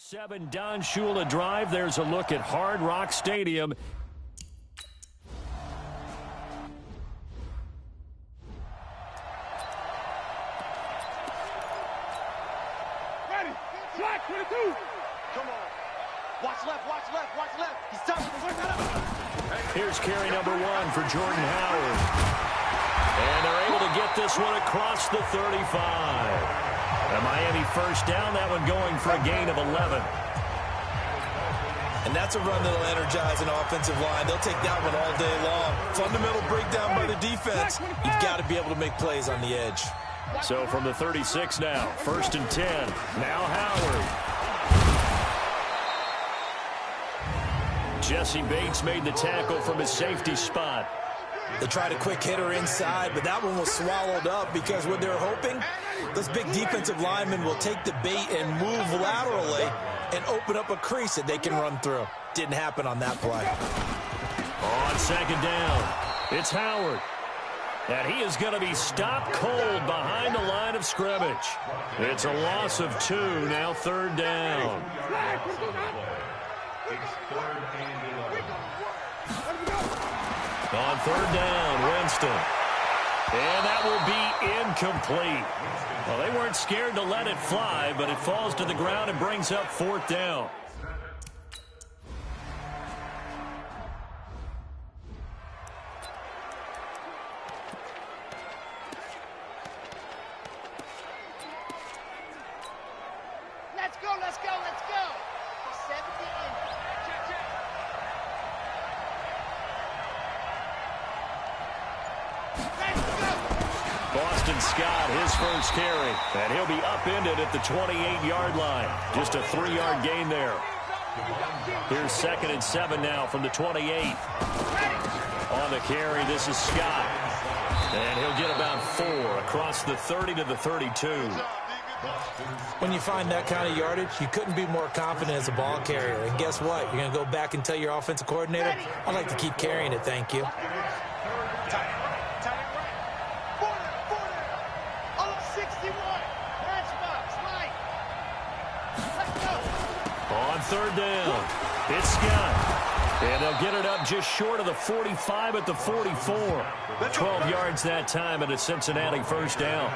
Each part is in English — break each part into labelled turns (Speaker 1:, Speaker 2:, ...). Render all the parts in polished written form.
Speaker 1: 7 Don Shula Drive. There's a look at Hard Rock Stadium.
Speaker 2: Ready. Flag 22. Come on. Watch left, watch left, watch left. He's touching.
Speaker 1: Here's carry number 1 for Jordan Howard. And they're able to get this one across the 35. A Miami first down, that one going for a gain of 11.
Speaker 3: And that's a run that'll energize an offensive line. They'll take that one all day long. Fundamental breakdown by the defense. You've got to be able to make plays on the edge.
Speaker 1: So from the 36 now, 1st and 10. Now Howard. Jesse Bates made the tackle from his safety spot.
Speaker 3: They tried a quick hitter inside, but that one was swallowed up because what they're hoping, those big defensive linemen will take the bait and move laterally and open up a crease that they can run through. Didn't happen on that play.
Speaker 1: On 2nd down, it's Howard. And he is going to be stopped cold behind the line of scrimmage. It's a loss of 2, now 3rd down. On 3rd down, Winston. And that will be incomplete. Well, they weren't scared to let it fly, but it falls to the ground and brings up 4th down.
Speaker 2: Let's go, let's go, let's go. 70 in.
Speaker 1: Boston Scott, his first carry, and he'll be upended at the 28-yard line. Just a 3-yard gain there. Here's 2nd and 7 now from the 28. On the carry, this is Scott. And he'll get about 4 across the 30 to the 32.
Speaker 3: When you find that kind of yardage, you couldn't be more confident as a ball carrier. And guess what? You're going to go back and tell your offensive coordinator, I'd like to keep carrying it, thank you.
Speaker 1: On 3rd down, it's Scott. And they'll get it up just short of the 45 at the 44. 12 yards that time and a Cincinnati first down.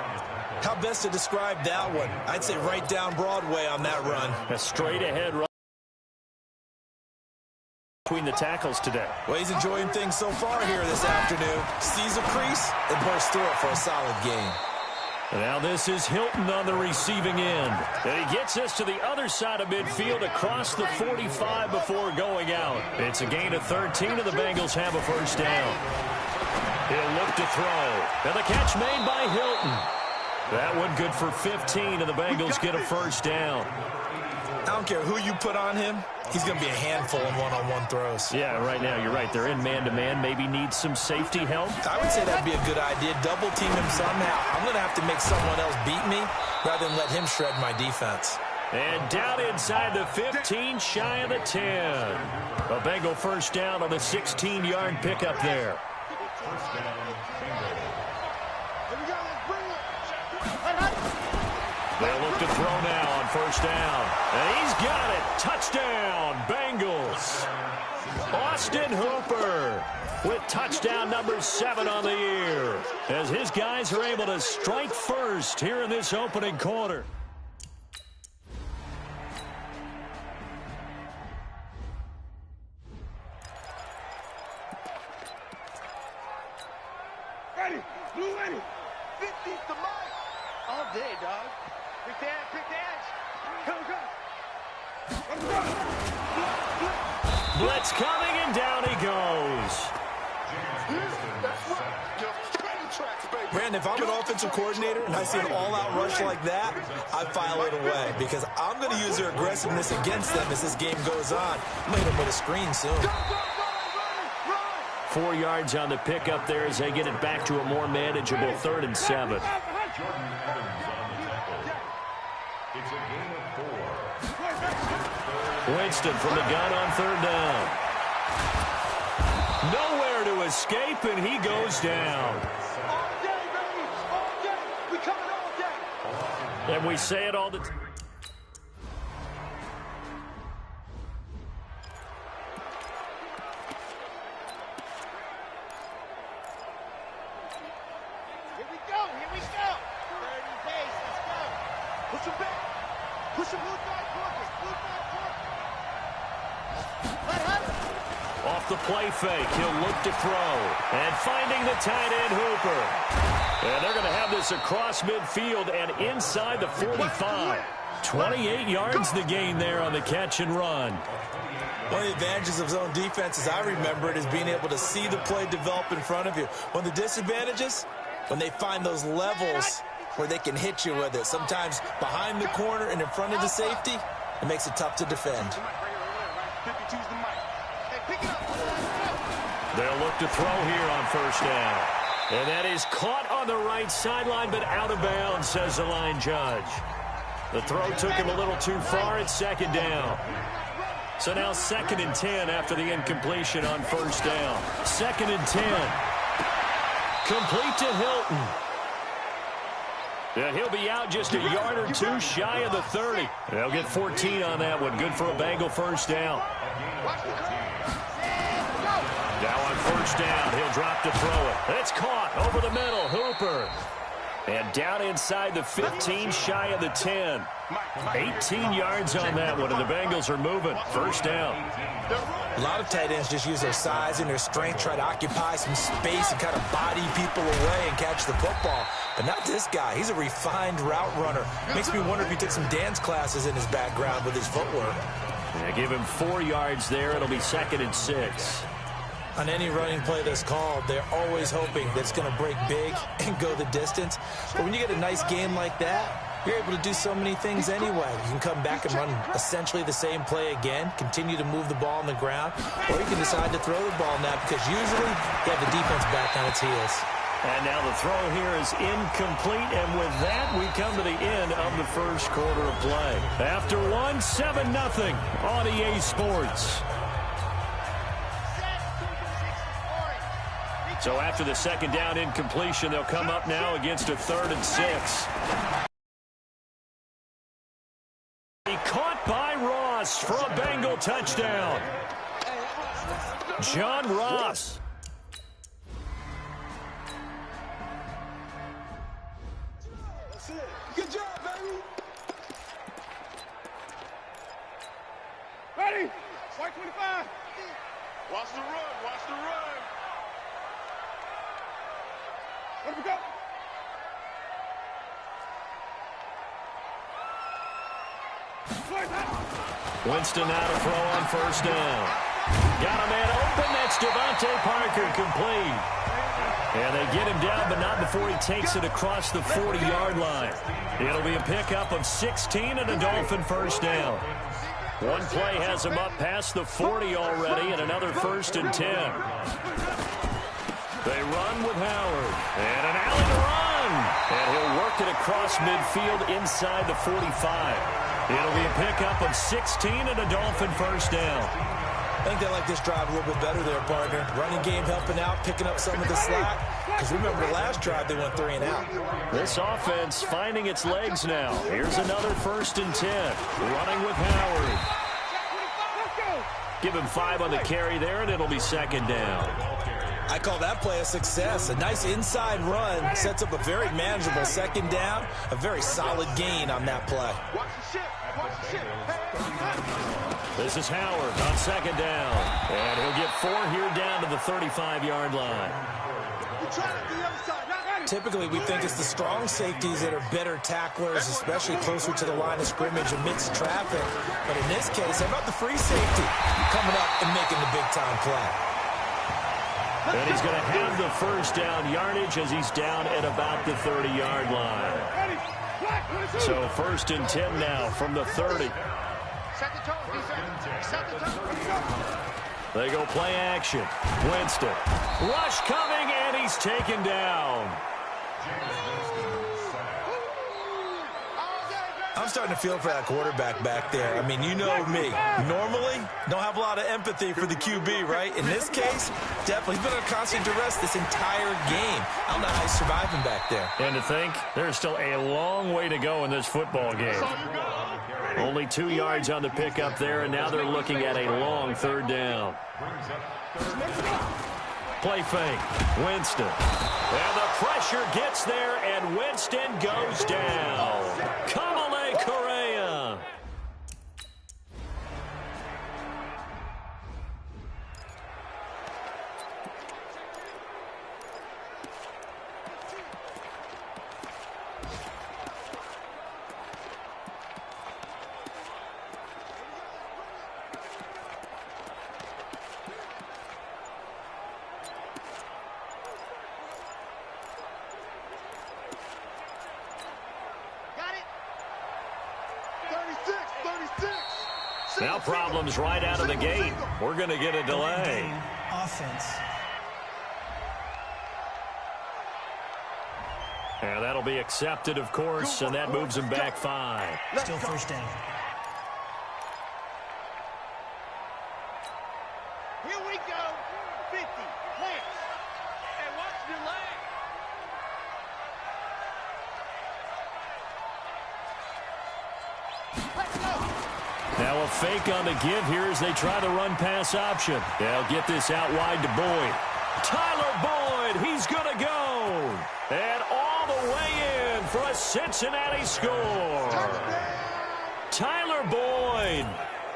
Speaker 3: How best to describe that one? I'd say right down Broadway on that run.
Speaker 1: A straight ahead run between the tackles today.
Speaker 3: Well, he's enjoying things so far here this afternoon. Sees a crease and bursts through it for a solid gain.
Speaker 1: Now this is Hilton on the receiving end. And he gets us to the other side of midfield across the 45 before going out. It's a gain of 13 and the Bengals have a first down. He'll look to throw. And the catch made by Hilton. That one good for 15 and the Bengals get a first down.
Speaker 3: I don't care who you put on him. He's going to be a handful in one-on-one throws.
Speaker 1: Yeah, right now, you're right. They're in man-to-man. Maybe needs some safety help.
Speaker 3: I would say that'd be a good idea. Double team him somehow. I'm going to have to make someone else beat me rather than let him shred my defense.
Speaker 1: And down inside the 15, shy of the 10. A Bengal first down on a 16-yard pickup there. They'll look to throw now on first down. And he's got it. Touchdown, Bengals. Austin Hooper with touchdown number 7 on the year. As his guys are able to strike first here in this opening quarter.
Speaker 2: Ready, blue ready. 50's the mark. All day, dog. Pick the edge. Come.
Speaker 1: Blitz coming, and down he goes.
Speaker 3: Brandon, if I'm an offensive coordinator and I see an all-out rush like that, I file it away because I'm going to use their aggressiveness against them as this game goes on. I'm going to hit them with a screen soon.
Speaker 1: 4 yards on the pickup there as they get it back to a more manageable 3rd and 7. Winston from the gun on 3rd down. Nowhere to escape, and he goes down.
Speaker 2: All day, baby. All day. We coming all day.
Speaker 1: And we say it all the time.
Speaker 2: Push him back. Push him blue side corner. Blue side corner. Let him.
Speaker 1: Off the play fake, he'll look to throw. And finding the tight end Hooper. And they're going to have this across midfield and inside the 45. 28 yards the gain there on the catch and run.
Speaker 3: One of the advantages of zone defense, as I remember it, is being able to see the play develop in front of you. One of the disadvantages, when they find those levels where they can hit you with it. Sometimes behind the corner and in front of the safety, it makes it tough to defend.
Speaker 1: They'll look to throw here on first down. And that is caught on the right sideline, but out of bounds, says the line judge. The throw took him a little too far at second down. So now 2nd and 10 after the incompletion on first down. 2nd and 10. Complete to Hilton. And he'll be out just a yard or two shy of the 30. They'll get 14 on that one. Good for a Bengal first down. Now on first down, he'll drop to throw it. It's caught over the middle. Hooper. And down inside the 15, shy of the 10. 18 yards on that one, and the Bengals are moving. First down.
Speaker 3: A lot of tight ends just use their size and their strength, try to occupy some space and kind of body people away and catch the football. But not this guy. He's a refined route runner. Makes me wonder if he took some dance classes in his background with his footwork.
Speaker 1: Yeah, give him 4 yards there. It'll be 2nd and 6.
Speaker 3: On any running play that's called, they're always hoping that it's going to break big and go the distance. But when you get a nice game like that, you're able to do so many things anyway. You can come back and run essentially the same play again, continue to move the ball on the ground, or you can decide to throw the ball now because usually you have the defense back on its heels.
Speaker 1: And now the throw here is incomplete, and with that, we come to the end of the first quarter of play. After 7-0 on EA Sports. So after the second down incompletion, they'll come up now against a 3rd and 6. He caught by Ross for a Bengal touchdown. John Ross.
Speaker 2: Good job, baby. Ready? White 25. Watch the run. Watch the run. Where we go?
Speaker 1: Winston now to throw on first down. Got a man open. That's Devontae Parker, complete. And they get him down, but not before he takes it across the 40-yard line. It'll be a pickup of 16 and a Dolphin first down. One play has him up past the 40 already, and another 1st and 10. They run with Howard. And an alley to run. And he'll work it across midfield inside the 45. It'll be a pickup of 16 and a Dolphin first down.
Speaker 3: I think they like this drive a little bit better there, partner. Running game helping out, picking up some of the slack. Because remember, the last drive they went 3 and out.
Speaker 1: This offense finding its legs now. Here's another 1st and 10. Running with Howard. Give him 5 on the carry there, and it'll be 2nd down.
Speaker 3: I call that play a success. A nice inside run sets up a very manageable 2nd down. A very solid gain on that play.
Speaker 2: Watch the ship. Watch the ship.
Speaker 1: This is Howard on 2nd down. And he'll get 4 here down to the 35-yard line.
Speaker 3: Typically, we think it's the strong safeties that are better tacklers, especially closer to the line of scrimmage amidst traffic. But in this case, how about the free safety coming up and making the big-time play?
Speaker 1: And he's going to have the first down yardage as he's down at about the 30-yard line. So 1st and 10 now from the 30. They go play action. Winston. Rush coming, and he's taken down.
Speaker 3: I'm starting to feel for that quarterback back there. I mean, you know me. Normally, don't have a lot of empathy for the QB, right? In this case, definitely. He's been under constant duress this entire game. I don't know how he's surviving back there.
Speaker 1: And to think, there's still a long way to go in this football game. Only 2 yards on the pickup there, and now they're looking at a long 3rd down. Play fake. Winston. And the pressure gets there, and Winston goes down. Kamalei Correa. Now problems right out of the gate. We're going to get a delay.
Speaker 4: Offense.
Speaker 1: And that'll be accepted, of course, and that moves him back 5.
Speaker 4: Still first down.
Speaker 2: Here we go. 50. Plants. And watch the leg. Let's go.
Speaker 1: Now a fake on the give here as they try the run-pass option. They'll get this out wide to Boyd. Tyler Boyd, he's going to go. And all the way in for a Cincinnati score. Tyler Boyd,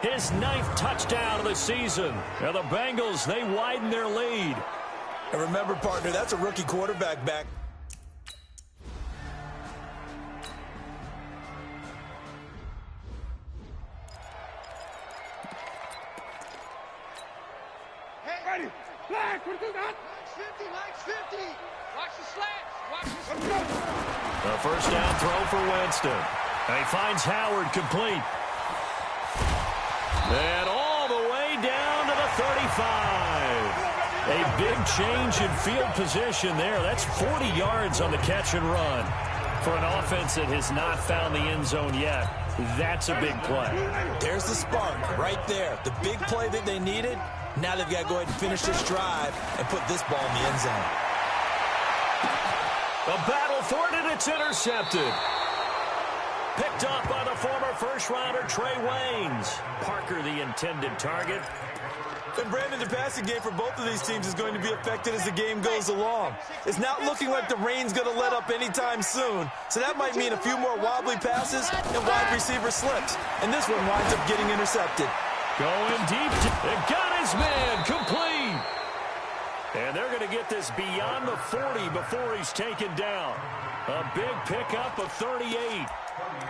Speaker 1: his 9th touchdown of the season. Now the Bengals, they widen their lead.
Speaker 3: And remember, partner, that's a rookie quarterback back.
Speaker 2: Black, what do you got? Likes 50. Watch the slants. Watch the
Speaker 1: A first down throw for Winston. And he finds Howard complete. And all the way down to the 35. A big change in field position there. That's 40 yards on the catch and run. For an offense that has not found the end zone yet, that's a big play.
Speaker 3: There's the spark right there. The big play that they needed. Now they've got to go ahead and finish this drive and put this ball in the end zone.
Speaker 1: A battle for it, and it's intercepted. Picked up by the former first-rounder Trey Waynes. Parker, the intended target.
Speaker 3: And Brandon, the passing game for both of these teams is going to be affected as the game goes along. It's not looking like the rain's going to let up anytime soon. So that might mean a few more wobbly passes and wide receiver slips. And this one winds up getting intercepted.
Speaker 1: Going deep. It got his man complete. And they're going to get this beyond the 40 before he's taken down. A big pickup of 38.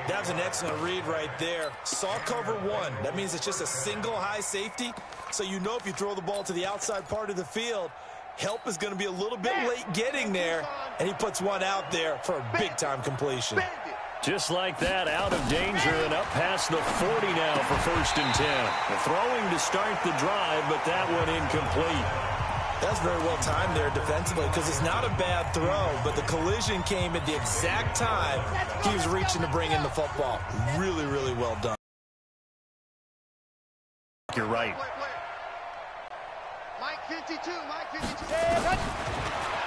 Speaker 3: That was an excellent read right there. Saw cover 1. That means it's just a single high safety. So you know if you throw the ball to the outside part of the field, help is going to be a little bit late getting there. And he puts one out there for a big-time completion.
Speaker 1: Just like that, out of danger and up past the 40 now for 1st and 10. The throwing to start the drive, but that one incomplete.
Speaker 3: That's very well timed there defensively because it's not a bad throw, but the collision came at the exact time he was reaching to bring in the football. Really, really well done.
Speaker 1: You're right.
Speaker 2: Mike 52, Mike 52.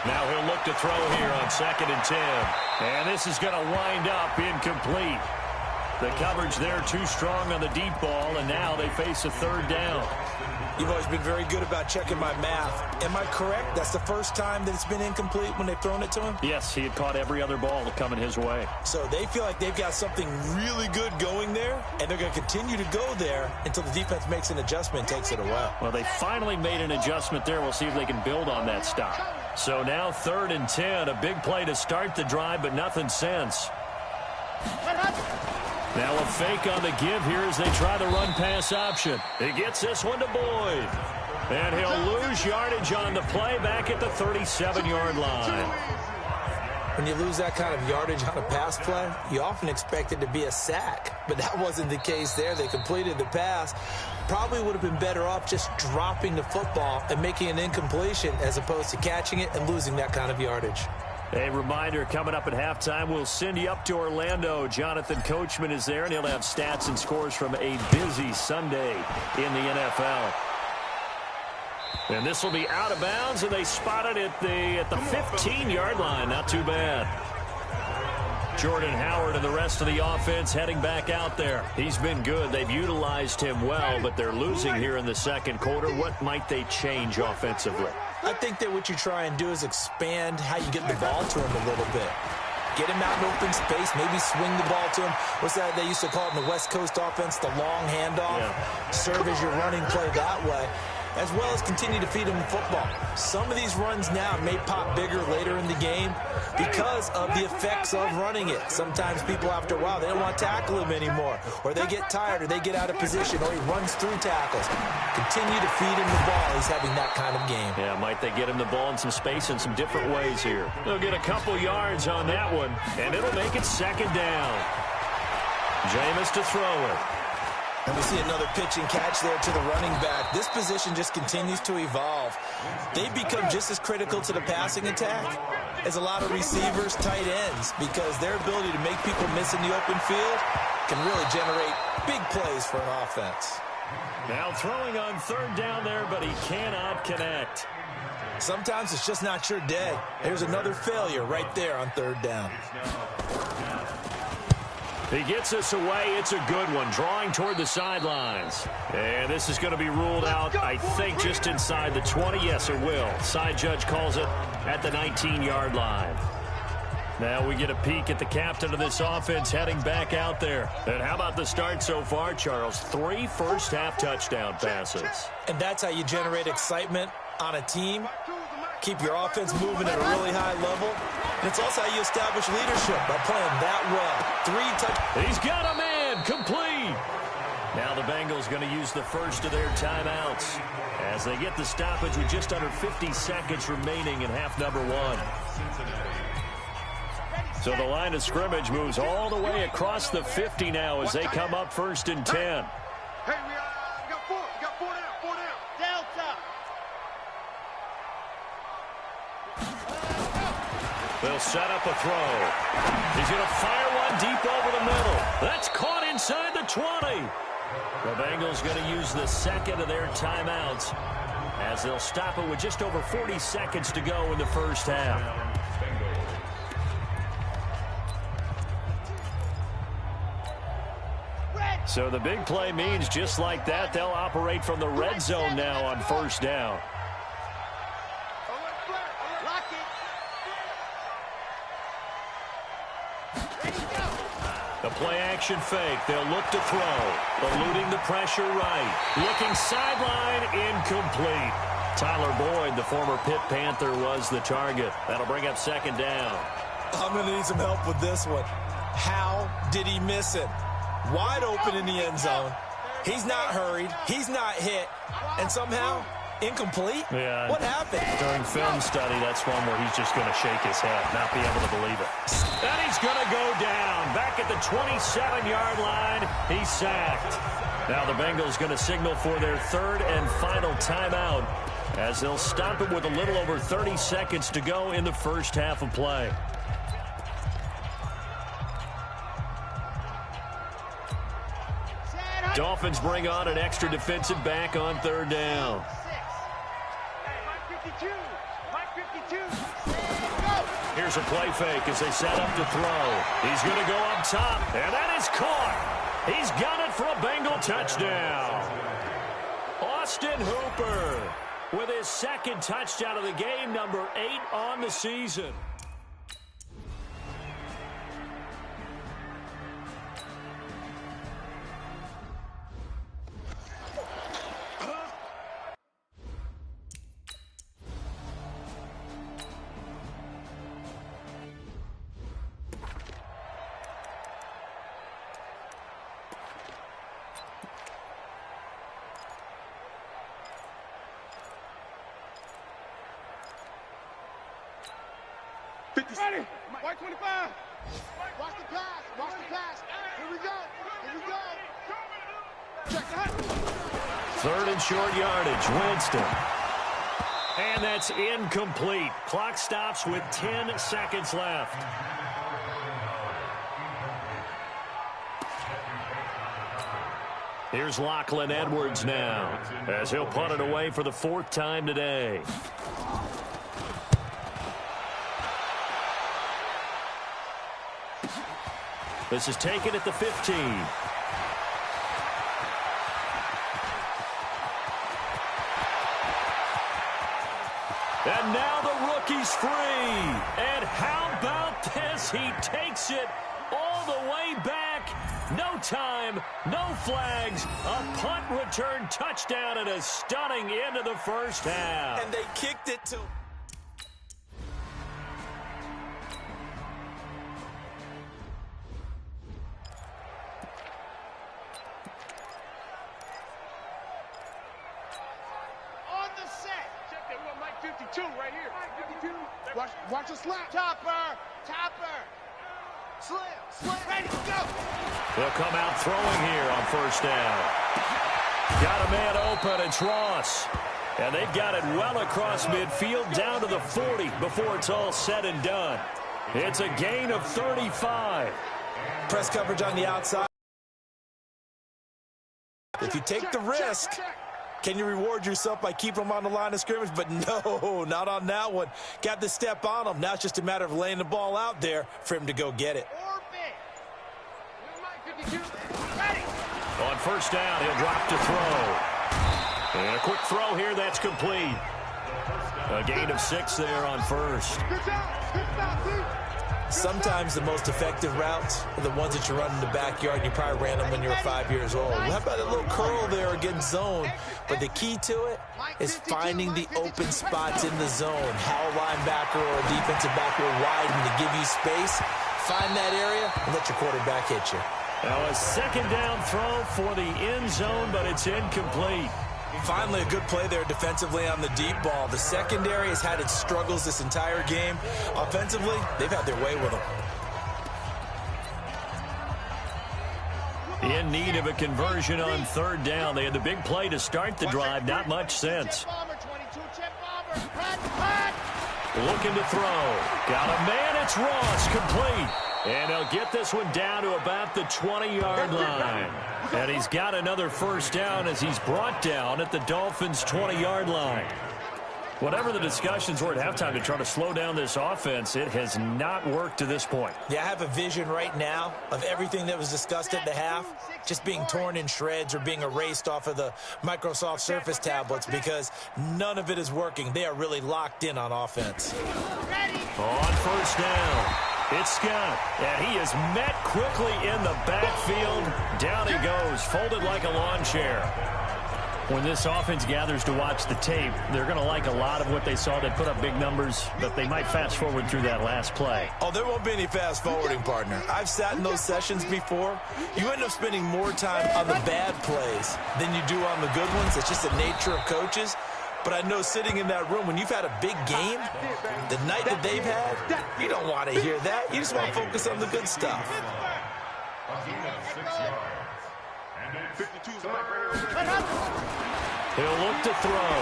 Speaker 1: Now he'll look to throw here on 2nd and 10. And this is going to wind up incomplete. The coverage there too strong on the deep ball, and now they face a 3rd down.
Speaker 3: You've always been very good about checking my math. Am I correct? That's the first time that it's been incomplete when they've thrown it to him?
Speaker 1: Yes, he had caught every other ball coming his way.
Speaker 3: So they feel like they've got something really good going there, and they're going to continue to go there until the defense makes an adjustment and takes it away.
Speaker 1: Well, they finally made an adjustment there. We'll see if they can build on that stop. So now 3rd and 10, a big play to start the drive, but nothing since. Now a fake on the give here as they try the run-pass option. He gets this one to Boyd. And he'll lose yardage on the play back at the 37-yard line.
Speaker 3: When you lose that kind of yardage on a pass play, you often expect it to be a sack. But that wasn't the case there. They completed the pass. Probably would have been better off just dropping the football and making an incompletion as opposed to catching it and losing that kind of yardage.
Speaker 1: A reminder, coming up at halftime, we'll send you up to Orlando. Jonathan Coachman is there, and he'll have stats and scores from a busy Sunday in the NFL. And this will be out of bounds, and they spot it at the 15-yard line. Not too bad. Jordan Howard and the rest of the offense heading back out there. He's been good. They've utilized him well, but they're losing here in the 2nd quarter. What might they change offensively?
Speaker 3: I think that what you try and do is expand how you get the ball to him a little bit. Get him out in open space, maybe swing the ball to him. What's that they used to call it in the West Coast offense, the long handoff? Yeah. Serve as your running play that way, as well as continue to feed him football. Some of these runs now may pop bigger later in the game because of the effects of running it. Sometimes people, after a while, they don't want to tackle him anymore, or they get tired, or they get out of position, or he runs through tackles. Continue to feed him the ball. He's having that kind of game.
Speaker 1: Yeah, might they get him the ball in some space in some different ways here. They'll get a couple yards on that one, and it'll make it second down. Jameis to throw it.
Speaker 3: And we see another pitch and catch there to the running back. This position just continues to evolve. They become just as critical to the passing attack as a lot of receivers, tight ends, because their ability to make people miss in the open field can really generate big plays for an offense.
Speaker 1: Now throwing on third down there, but he cannot connect.
Speaker 3: Sometimes it's just not your day. Here's another failure right there on third down.
Speaker 1: He gets us away. It's a good one, drawing toward the sidelines. And this is going to be ruled out, I think, just inside the 20. Yes, it will. Side judge calls it at the 19-yard line. Now we get a peek at the captain of this offense heading back out there. And how about the start so far, Charles? 3 first-half touchdown passes.
Speaker 3: And that's how you generate excitement on a team. Keep your offense moving at a really high level. And it's also how you establish leadership by playing that well. 3 touchdowns.
Speaker 1: He's got a man, complete. Now the Bengals going to use the first of their timeouts as they get the stoppage with just under 50 seconds remaining in half number 1. So the line of scrimmage moves all the way across the 50 now as they come up 1st and 10.
Speaker 2: Hey, we got 4. We got 4 down. Delta.
Speaker 1: They'll set up a throw. He's going to fire one deep over the middle. That's caught inside the 20. The Bengals going to use the second of their timeouts as they'll stop it with just over 40 seconds to go in the first half. So the big play means just like that, they'll operate from the red zone now on first down. The play action fake. They'll look to throw. Eluding the pressure right. Looking sideline, incomplete. Tyler Boyd, the former Pitt Panther, was the target. That'll bring up second down.
Speaker 3: I'm going to need some help with this one. How did he miss it? Wide open in the end zone. He's not hurried. He's not hit. And somehow, incomplete?
Speaker 1: Yeah.
Speaker 3: What happened?
Speaker 1: During film study, that's one where he's just going to shake his head, not be able to believe it. And he's going to go down. Back at the 27-yard line, he's sacked. Now the Bengals going to signal for their third and final timeout as they'll stop it with a little over 30 seconds to go in the first half of play. Dolphins bring on an extra defensive back on third down. Here's a play fake as they set up to throw. He's going to go up top, and that is caught. He's got it for a Bengal touchdown. Austin Hooper with his second touchdown of the game, number 8 on the season.
Speaker 2: Ready? White 25. Watch the pass. Watch the pass. Here we go. Here we go. Check that.
Speaker 1: Third and short yardage. Winston. And that's incomplete. Clock stops with 10 seconds left. Here's Lachlan Edwards now as he'll punt it away for the 4th time today. This is taken at the 15. And now the rookie's free. And how about this? He takes it all the way back. No time, no flags. A punt return touchdown and a stunning end of the first half.
Speaker 3: And they kicked it to...
Speaker 2: On the set. Check that one, Mike 52 right here. Mike 52. Watch the slap. Topper. Slim. Ready, go.
Speaker 1: They'll come out throwing here on first down. Got a man open. It's Ross. And they've got it well across midfield down to the 40 before it's all said and done. It's a gain of 35.
Speaker 3: Press coverage on the outside. If you take the risk, can you reward yourself by keeping them on the line of scrimmage? But no, not on that one. Got to step on them. Now it's just a matter of laying the ball out there for him to go get it.
Speaker 1: On first down, he'll drop to throw. And a quick throw here, that's complete. A gain of 6 there on first.
Speaker 3: Sometimes the most effective routes are the ones that you run in the backyard. You probably ran them when you were 5 years old. How about a little curl there against zone? But the key to it is finding the open spots in the zone. How a linebacker or a defensive back will widen to give you space. Find that area and let your quarterback hit you.
Speaker 1: Now a second down throw for the end zone, but it's incomplete.
Speaker 3: Finally, a good play there defensively on the deep ball. The secondary has had its struggles this entire game. Offensively, they've had their way with them.
Speaker 1: In need of a conversion on third down. They had the big play to start the drive. Not much sense. Looking to throw. Got a man. It's Ross. Complete. And he'll get this one down to about the 20-yard line. And he's got another first down as he's brought down at the Dolphins' 20-yard line. Whatever the discussions were at halftime to try to slow down this offense, it has not worked to this point.
Speaker 3: Yeah, I have a vision right now of everything that was discussed at the half just being torn in shreds or being erased off of the Microsoft Surface tablets because none of it is working. They are really locked in on offense.
Speaker 1: On first down. It's Scott, and he is met quickly in the backfield. Down he goes, folded like a lawn chair. When this offense gathers to watch the tape, they're going to like a lot of what they saw. They put up big numbers, but they might fast forward through that last play.
Speaker 3: Oh, there won't be any fast forwarding, partner. I've sat in those sessions before. You end up spending more time on the bad plays than you do on the good ones. It's just the nature of coaches. But I know sitting in that room, when you've had a big game, the night that they've had, you don't want to hear that. You just want to focus on the good stuff.
Speaker 1: He'll look to throw.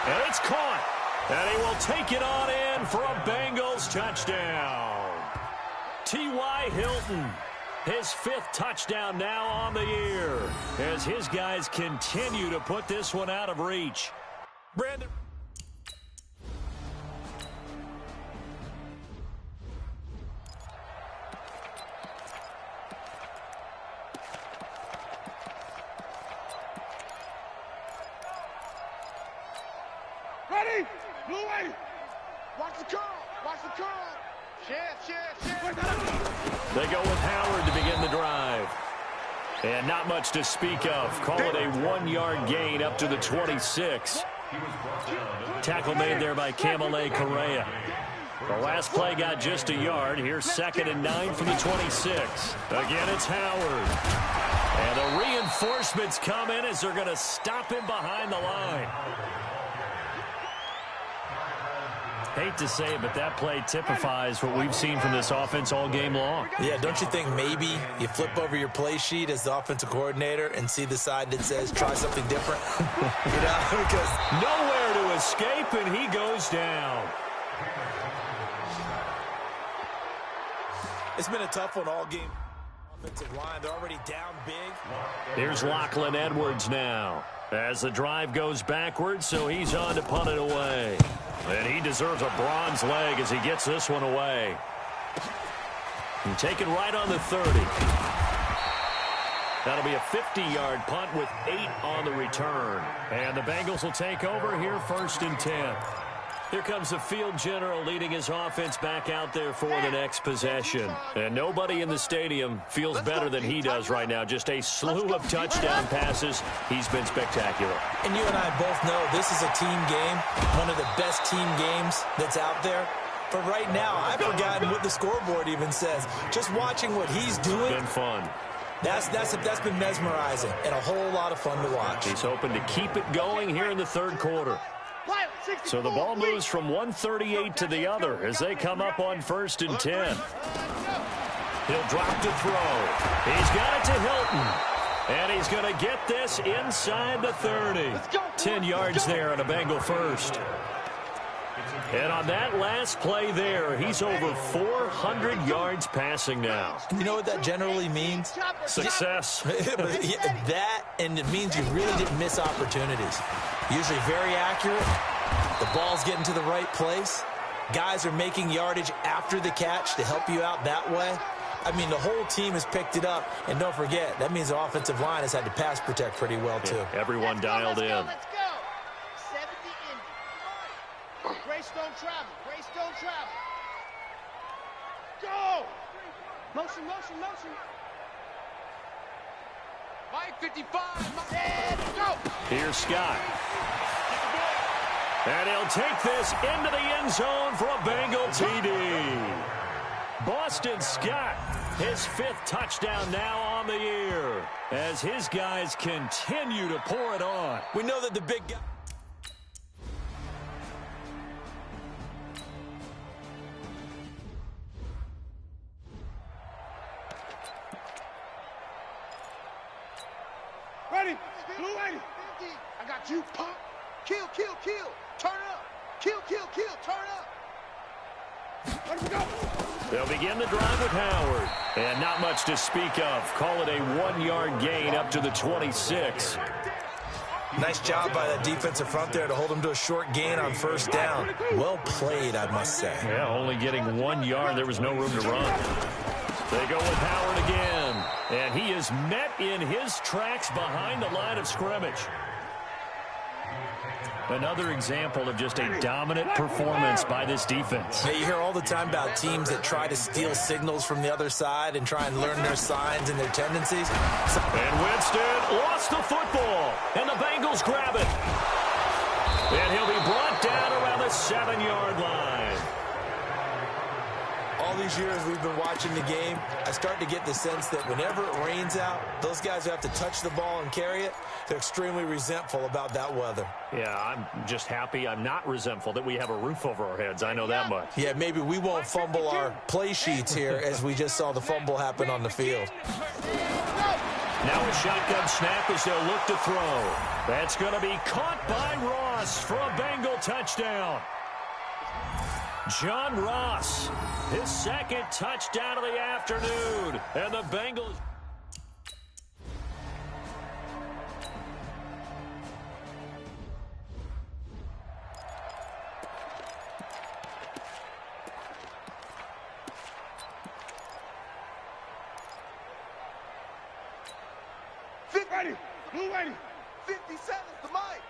Speaker 1: And it's caught. And he will take it on in for a Bengals touchdown. T.Y. Hilton. His 5th touchdown now on the year as his guys continue to put this one out of reach.
Speaker 3: Brandon.
Speaker 2: Ready? Blue way. Watch the curl. Watch the curl. Shift.
Speaker 1: They go with Howard to begin the drive. And not much to speak of. Call it a 1-yard gain up to the 26. Tackle made there by Kamale Correa. The last play got just a yard. Here's 2nd and 9 from the 26. Again, it's Howard. And the reinforcements come in as they're going to stop him behind the line. Hate to say it, but that play typifies what we've seen from this offense all game long.
Speaker 3: Yeah, don't you think maybe you flip over your play sheet as the offensive coordinator and see the side that says try something different? You know, because
Speaker 1: nowhere to escape, and he goes down.
Speaker 3: It's been a tough one all game. Offensive line, they're already down big.
Speaker 1: Here's Lachlan Edwards now as the drive goes backwards, so he's on to punt it away. And he deserves a bronze leg as he gets this one away. And taken right on the 30. That'll be a 50-yard punt with 8 on the return. And the Bengals will take over here 1st and 10. Here comes the field general leading his offense back out there for the next possession. And nobody in the stadium feels better than he does right now. Just a slew of touchdown passes. He's been spectacular.
Speaker 3: And you and I both know this is a team game, one of the best team games that's out there. But right now, I've forgotten what the scoreboard even says. Just watching what he's doing.
Speaker 1: It's been fun.
Speaker 3: That's been mesmerizing and a whole lot of fun to watch.
Speaker 1: He's hoping to keep it going here in the 3rd quarter. So the ball moves from 138 to the other as they come up on 1st and 10. He'll drop to throw. He's got it to Hilton. And he's going to get this inside the 30. 10 yards there on a Bengal first. And on that last play there, he's over 400 yards passing now.
Speaker 3: You know what that generally means?
Speaker 1: Success.
Speaker 3: That, and it means you really didn't miss opportunities. Usually very accurate. The ball's getting to the right place. Guys are making yardage after the catch to help you out that way. I mean, the whole team has picked it up. And don't forget, that means the offensive line has had to pass protect pretty well, too.
Speaker 1: Yeah, everyone dialed in.
Speaker 2: Let's go. 70 Indy. Grace don't travel. Grace don't travel. Go. Motion, motion, motion. Mike 55. And go.
Speaker 1: Here's Scott. And he'll take this into the end zone for a Bengal TD. Boston Scott, his 5th touchdown now on the year as his guys continue to pour it on.
Speaker 3: We know that the big guy...
Speaker 2: Ready. Blue 80. I got you. Pump. Kill, kill, kill. Turn up. Kill, kill, kill. Turn up. Let him go.
Speaker 1: They'll begin the drive with Howard. And not much to speak of. Call it a 1-yard gain up to the 26.
Speaker 3: Nice job by that defensive front there to hold him to a short gain on 1st down. Well played, I must say.
Speaker 1: Yeah, only getting 1 yard. There was no room to run. They go with Howard again. And he is met in his tracks behind the line of scrimmage. Another example of just a dominant performance by this defense.
Speaker 3: Yeah, you hear all the time about teams that try to steal signals from the other side and try and learn their signs and their tendencies.
Speaker 1: And Winston lost the football. And the Bengals grab it. And he'll be brought down around the 7-yard line.
Speaker 3: All these years we've been watching the game, I start to get the sense that whenever it rains out, those guys who have to touch the ball and carry it, they're extremely resentful about that weather.
Speaker 1: Yeah, I'm just happy I'm not resentful that we have a roof over our heads. I know that much.
Speaker 3: Yeah, maybe we won't fumble our play sheets here as we just saw the fumble happen on the field.
Speaker 1: Now a shotgun snap as they'll look to throw. That's going to be caught by Ross for a Bengal touchdown. John Ross, his 2nd touchdown of the afternoon. And the Bengals...
Speaker 2: Ready. Blue 80. 50 seconds to Mike.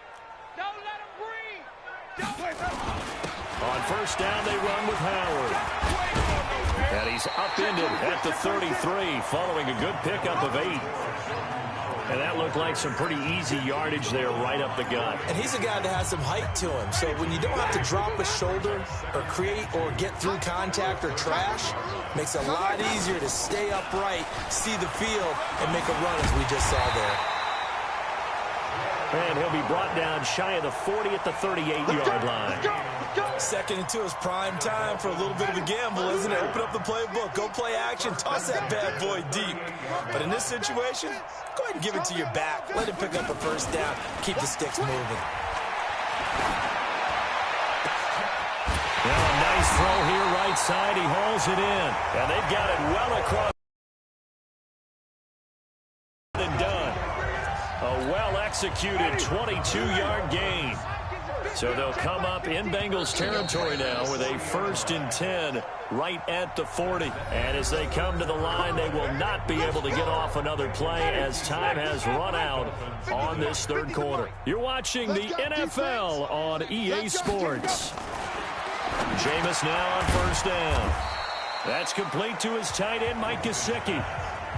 Speaker 2: Don't let him breathe. Don't let him.
Speaker 1: On 1st down, they run with Howard. And he's upended at the 33, following a good pickup of 8. And that looked like some pretty easy yardage there right up the gut.
Speaker 3: And he's a guy that has some height to him. So when you don't have to drop a shoulder or create or get through contact or trash, makes it a lot easier to stay upright, see the field, and make a run as we just saw there.
Speaker 1: And he'll be brought down shy of the 40 at the 38-yard line.
Speaker 3: 2nd and 2 is prime time for a little bit of a gamble, isn't it? Open up the playbook, go play action, toss that bad boy deep. But in this situation, go ahead and give it to your back. Let him pick up a 1st down. Keep the sticks moving.
Speaker 1: Well, a nice throw here right side. He hauls it in. And they've got it well across. And done. A well-executed 22-yard gain. So they'll come up in Bengals territory now with a 1st and 10 right at the 40. And as they come to the line, they will not be able to get off another play as time has run out on this third quarter. You're watching the NFL on EA Sports. Jameis now on 1st down. That's complete to his tight end, Mike Gesicki.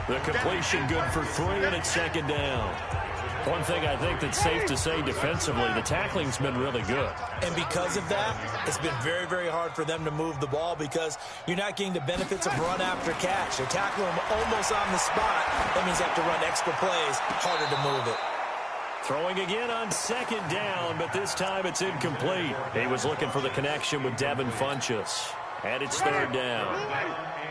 Speaker 1: The completion good for 3, and it's 2nd down. One thing I think that's safe to say defensively, the tackling's been really good.
Speaker 3: And because of that, it's been very, very hard for them to move the ball because you're not getting the benefits of run after catch. They tackle them almost on the spot. That means they have to run extra plays, harder to move it.
Speaker 1: Throwing again on 2nd down, but this time it's incomplete. He was looking for the connection with Devin Funchess. And it's 3rd down.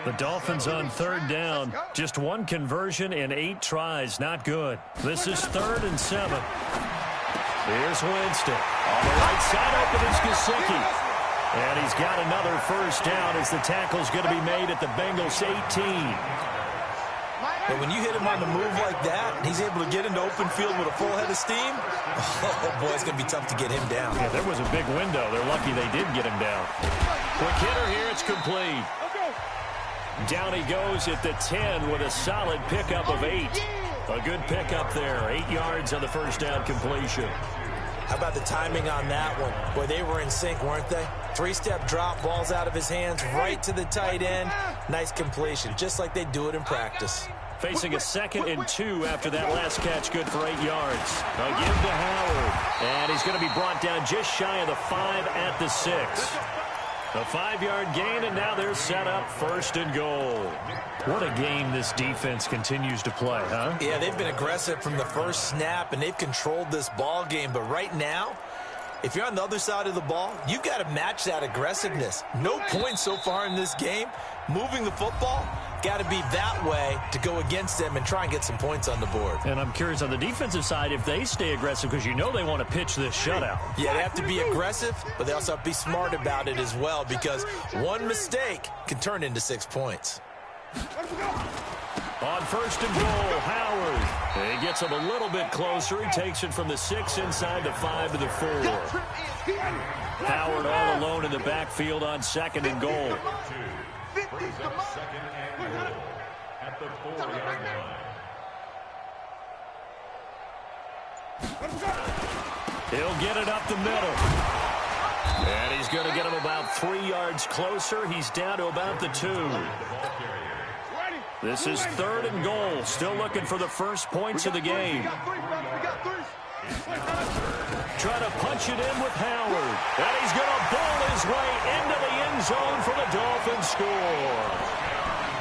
Speaker 1: The Dolphins on 3rd down. Just 1 conversion in 8 tries. Not good. This is 3rd and 7. Here's Winston. On the right side, open is Gesicki. And he's got another 1st down as the tackle's going to be made at the Bengals 18.
Speaker 3: And when you hit him on the move like that, and he's able to get into open field with a full head of steam, oh boy, it's going to be tough to get him down.
Speaker 1: Yeah, there was a big window. They're lucky they did get him down. Quick hitter here, it's complete. Down he goes at the 10 with a solid pickup of 8. A good pickup there. 8 yards on the 1st down completion.
Speaker 3: How about the timing on that one? Boy, they were in sync, weren't they? 3-step drop, balls out of his hands, right to the tight end. Nice completion, just like they do it in practice.
Speaker 1: Facing a 2nd and 2 after that last catch, good for 8 yards. A give to Howard. And he's going to be brought down just shy of the 5 at the 6. A 5-yard gain, and now they're set up 1st and goal. What a game this defense continues to play, huh?
Speaker 3: Yeah, they've been aggressive from the first snap, and they've controlled this ball game. But right now, if you're on the other side of the ball, you've got to match that aggressiveness. No points so far in this game. Moving the football, got to be that way to go against them and try and get some points on the board.
Speaker 1: And I'm curious on the defensive side if they stay aggressive because you know they want to pitch this shutout.
Speaker 3: Yeah, they have to be aggressive, but they also have to be smart about it as well because one mistake can turn into 6 points.
Speaker 1: On 1st and goal, Howard. He gets him a little bit closer. He takes it from the 6 inside the 5 to the 4. Howard all alone in the backfield on 2nd and goal.
Speaker 4: At the 4-yard line.
Speaker 1: He'll get it up the middle. And he's going to get him about 3 yards closer. He's down to about the 2. This is 3rd and goal. Still looking for the first points of the game. Trying to punch it in with Howard. And he's going to bowl his way into the end zone for the Dolphins score.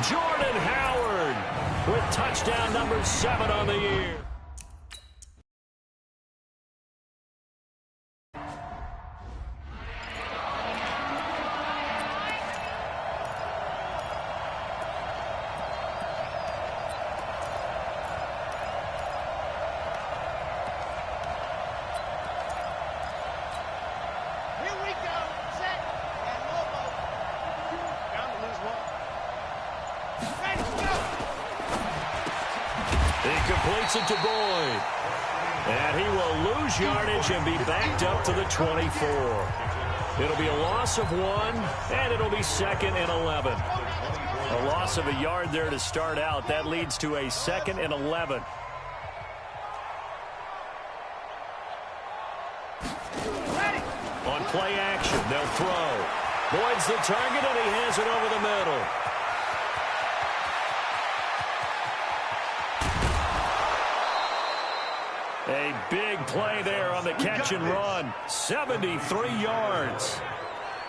Speaker 1: Jordan Howard with touchdown number 7 on the year. Completes it to Boyd. And he will lose yardage and be backed up to the 24. It'll be a loss of 1, and it'll be 2nd and 11. A loss of a yard there to start out. That leads to a 2nd and 11. On play action, they'll throw. Boyd's the target, and he has it over the middle. A big play there on the catch and run. 73 yards.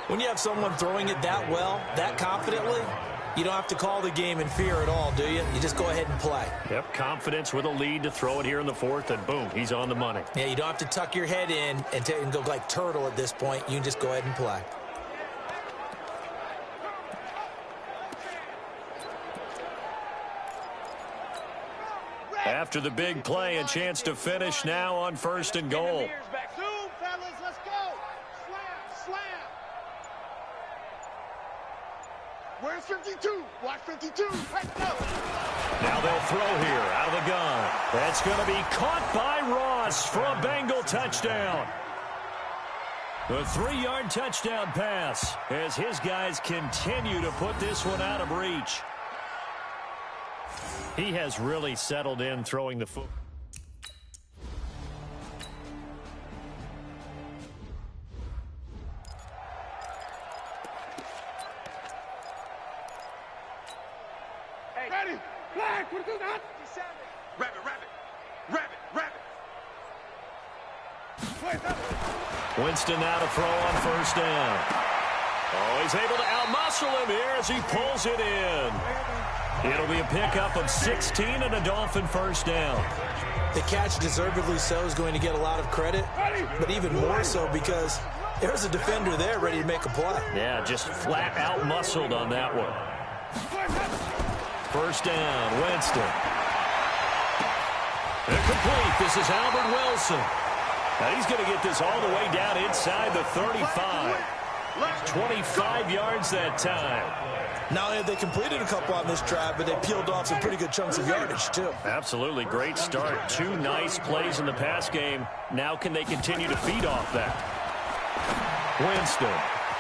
Speaker 3: When you have someone throwing it that well, that confidently, you don't have to call the game in fear at all, do you? You just go ahead and play.
Speaker 1: Yep, confidence with a lead to throw it here in the 4th, and boom, he's on the money.
Speaker 3: Yeah, you don't have to tuck your head in and go like turtle at this point. You can just go ahead and play.
Speaker 1: After the big play, a chance to finish now on 1st and goal.
Speaker 2: Zoom, fellas, let's go. Slam. Where's 52? Watch 52. Let's go.
Speaker 1: Now they'll throw here out of the gun. That's going to be caught by Ross for a Bengal touchdown. A 3-yard touchdown pass as his guys continue to put this one out of reach. He has really settled in throwing the foot.
Speaker 2: Hey, ready, flag, what do that? Rabbit, rabbit, rabbit, rabbit.
Speaker 1: Winston now to throw on first down. Oh, he's able to outmuscle him here as he pulls it in. It'll be a pickup of 16 and a Dolphin first down.
Speaker 3: The catch, deservedly so, is going to get a lot of credit, but even more so because there's a defender there ready to make a play.
Speaker 1: Yeah, just flat out muscled on that one. First down, Winston. Incomplete. This is Albert Wilson. Now he's going to get this all the way down inside the 35. 25 yards that time.
Speaker 3: Not only have they completed a couple on this drive, but they peeled off some pretty good chunks of yardage, too.
Speaker 1: Absolutely. Great start. 2 nice plays in the pass game. Now can they continue to feed off that? Winston.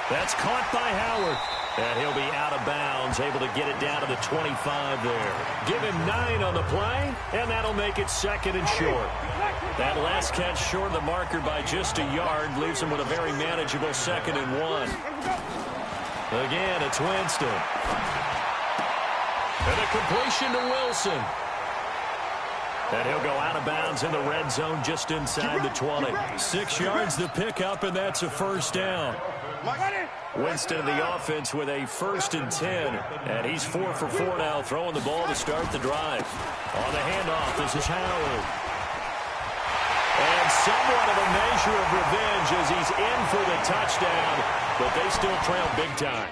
Speaker 1: That's caught by Howard. And he'll be out of bounds, able to get it down to the 25 there. Give him 9 on the play, and that'll make it 2nd and short. That last catch short of the marker by just a yard leaves him with a very manageable 2nd and 1. Again, it's Winston. And a completion to Wilson. And he'll go out of bounds in the red zone just inside the 20. 6 yards the pickup, and that's a first down. Winston in the offense with a 1st and 10. And he's 4 for 4 now, throwing the ball to start the drive. On the handoff, this is Howard. And somewhat of a measure of revenge as he's in for the touchdown, but they still trail big time.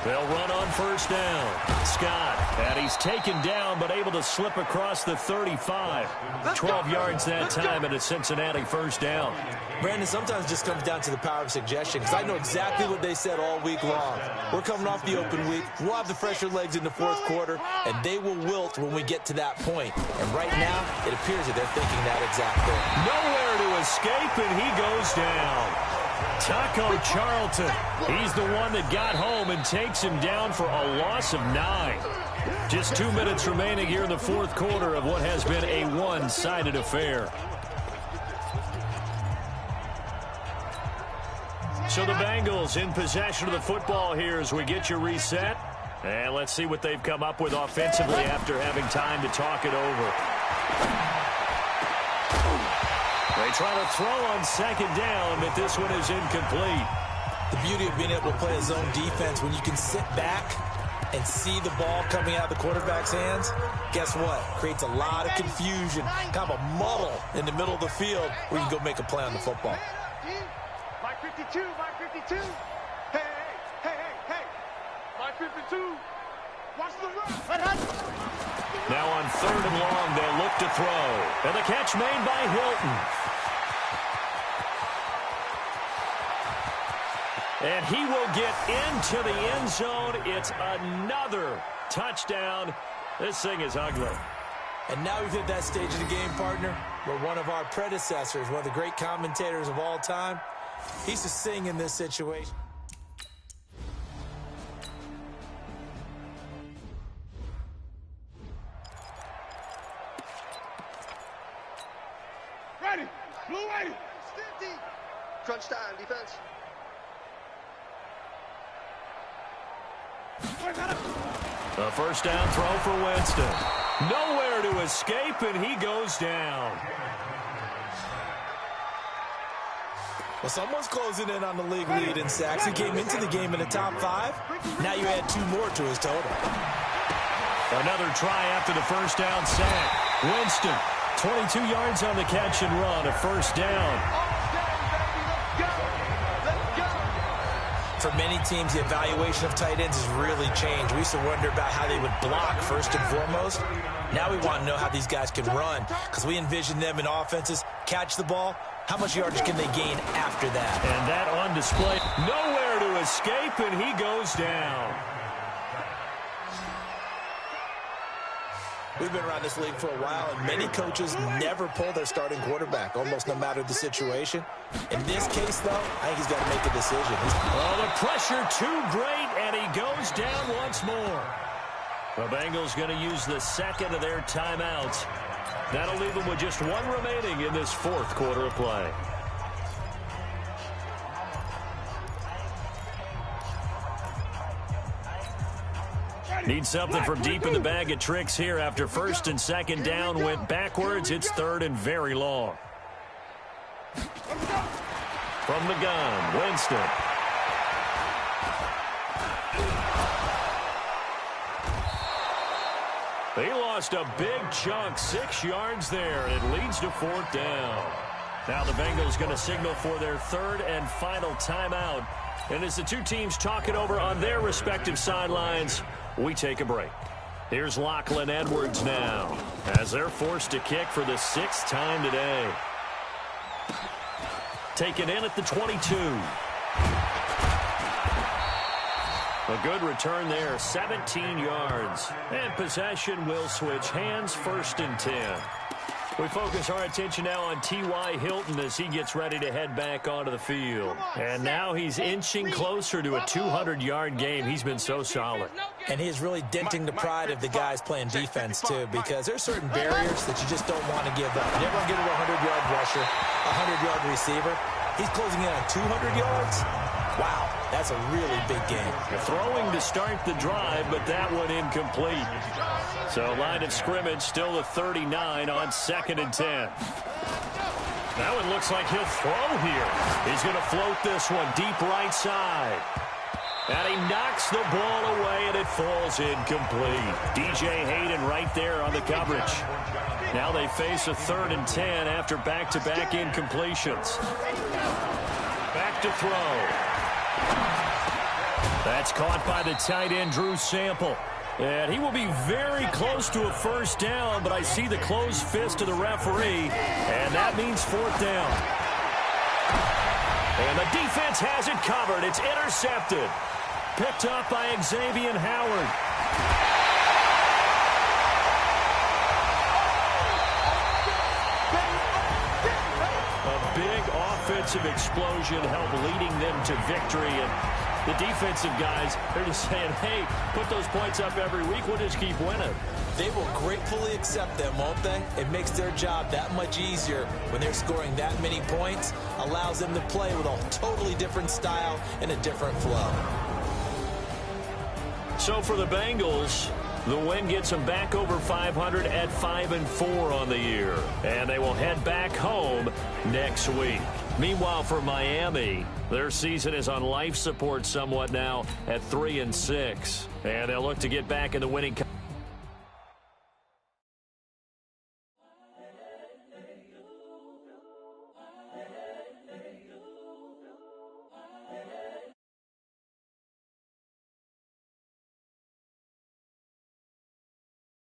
Speaker 1: They'll run on first down. Scott, and he's taken down but able to slip across the 35. 12 yards that time and a Cincinnati first down.
Speaker 3: Brandon, sometimes it just comes down to the power of suggestion, because I know exactly what they said all week long. We're coming off the open week. We'll have the fresher legs in the 4th quarter, and they will wilt when we get to that point. And right now, it appears that they're thinking that exact thing.
Speaker 1: Nowhere to escape, and he goes down. Taco Charlton, he's the one that got home and takes him down for a loss of 9. Just 2 minutes remaining here in the 4th quarter of what has been a one-sided affair. So the Bengals in possession of the football here as we get you reset. And let's see what they've come up with offensively after having time to talk it over. They try to throw on 2nd down, but this one is incomplete.
Speaker 3: The beauty of being able to play a zone defense, when you can sit back and see the ball coming out of the quarterback's hands, guess what? Creates a lot of confusion, kind of a muddle in the middle of the field where you can go make a play on the football.
Speaker 2: My 52, my 52. Hey, hey, hey, hey. My 52. Watch the run.
Speaker 1: Now on 3rd and long, they'll look to throw. And the catch made by Hilton. And he will get into the end zone. It's another touchdown. This thing is ugly.
Speaker 3: And now we've hit that stage of the game, partner, where one of our predecessors, one of the great commentators of all time, he's to sing in this situation.
Speaker 2: Ready. Blue ready. Crunch time, defense.
Speaker 1: A first down throw for Winston. Nowhere to escape, and he goes down.
Speaker 3: Well, someone's closing in on the league lead in sacks. He came into the game in the top 5. Now you add 2 more to his total.
Speaker 1: Another try after the first down sack. Winston, 22 yards on the catch and run, a first down.
Speaker 3: For many teams, the evaluation of tight ends has really changed. We used to wonder about how they would block first and foremost. Now we want to know how these guys can run, because we envision them in offenses catch the ball. How much yardage can they gain after that?
Speaker 1: And that on display. Nowhere to escape, and he goes down.
Speaker 3: We've been around this league for a while, and many coaches never pull their starting quarterback, almost no matter the situation. In this case, though, I think he's got to make a decision.
Speaker 1: Oh, the pressure too great, and he goes down once more. The Bengals going to use the second of their timeouts. That'll leave them with just one remaining in this fourth quarter of play. Need something from deep in the bag of tricks here after first and second down went backwards. It's third and very long. From the gun, Winston. He lost a big chunk, 6 yards there, and it leads to fourth down. Now the Bengals going to signal for their third and final timeout. And as the two teams talk it over on their respective sidelines, we take a break. Here's Lachlan Edwards now, as they're forced to kick for the 6th time today. Taken in at the 22. A good return there, 17 yards. And possession will switch hands, first and 10. We focus our attention now on T.Y. Hilton as he gets ready to head back onto the field. And now he's inching closer to a 200-yard game. He's been so solid.
Speaker 3: And he's really denting the pride of the guys playing defense, too, because there's certain barriers that you just don't want to give up. You never want to get a 100-yard rusher, a 100-yard receiver. He's closing in on 200 yards. Wow, that's a really big game.
Speaker 1: Throwing to start the drive, but that one incomplete. So line of scrimmage still the 39 on 2nd and 10. That one looks like he'll throw here. He's going to float this one deep right side. And he knocks the ball away, and it falls incomplete. DJ Hayden right there on the coverage. Now they face a 3rd and 10 after back-to-back incompletions. Back to throw. That's caught by the tight end, Drew Sample. And he will be very close to a first down, but I see the closed fist of the referee, and that means fourth down. And the defense has it covered. It's intercepted. Picked up by Xavier Howard. A big offensive explosion helped leading them to victory, and the defensive guys, they're just saying, hey, put those points up every week. We'll just keep winning.
Speaker 3: They will gratefully accept them, won't they? It makes their job that much easier when they're scoring that many points. Allows them to play with a totally different style and a different flow.
Speaker 1: So for the Bengals, the win gets them back over 500 at 5-4 on the year. And they will head back home next week. Meanwhile, for Miami, their season is on life support somewhat now at 3-6. And they'll look to get back in the winning